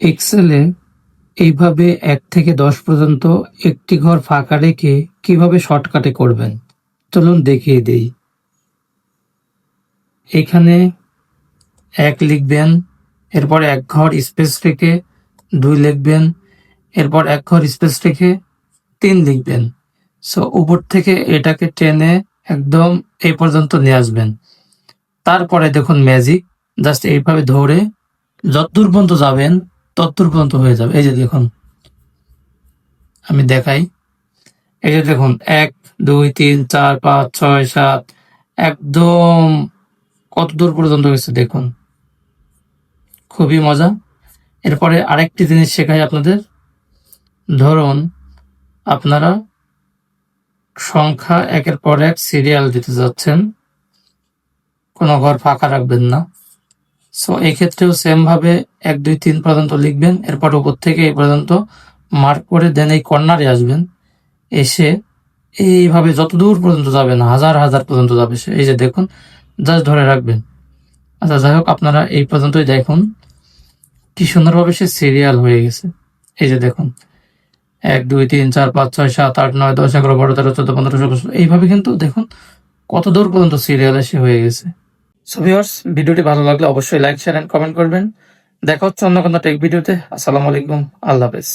এক্সেলে এইভাবে ১ থেকে ১০ পর্যন্ত একটি ঘর ফাঁকা রেখে কিভাবে শর্টকাটে করবেন চলুন দেখিয়ে দেই। এখানে ১ লিখবেন, এরপর ১ ঘর স্পেস রেখে ২ লিখবেন, এরপর ১ ঘর স্পেস রেখে ৩ লিখবেন। সো উপর থেকে এটাকে টেনে একদম এই পর্যন্ত নিয়ে আসবেন। তারপরে দেখুন ম্যাজিক, জাস্ট এইভাবে ধরে যতদূর পর্যন্ত যাবেন ততদূর পর্যন্ত হয়ে যাবে। এই যে দেখুন, আমি দেখাই। এই যে দেখুন ১, ২, ৩, ৪, ৫, ৬, ৭ একদম কত দূর পর্যন্ত গেছে দেখুন। খুবই মজা। এরপরে আরেকটি জিনিস শেখাই আপনাদের। ধরুন আপনারা সংখ্যা ১-এর পর ১ সিরিয়াল দিতে যাচ্ছেন, কোনো ঘর ফাঁকা রাখবেন না। সো এই ক্ষেত্রেও সেম ভাবে ১, ২, ৩ পর্যন্ত লিখবেন, এরপর উপর থেকে এই পর্যন্ত মার্ক করে দেন এই কর্নারে আসবেন। এসে এইভাবে যতদূর পর্যন্ত যাবেন, হাজার হাজার পর্যন্ত যাবে সে। এই যে দেখুন, জাস্ট ধরে রাখবেন। আচ্ছা যাই হোক, আপনারা এই পর্যন্তই দেখুন কি সুন্দরভাবে সে সিরিয়াল হয়ে গেছে। এই যে দেখুন ১, ২, ৩, ৪, ৫, ৬, ৭, ৮, ৯, ১০, ১১, ১২, ১৩, ১৪, ১৫, ১৬, ১৭ এইভাবে কিন্তু দেখুন কত দূর পর্যন্ত সিরিয়াল এসে হয়ে গেছে। সো ভিউয়ার্স, ভিডিওটি ভালো লাগলে অবশ্যই লাইক, শেয়ার এন্ড কমেন্ট করবেন। দেখা হচ্ছে অন্য কোনো টেক ভিডিওতে। আসসালামু আলাইকুম, আল্লাহ হাফেজ।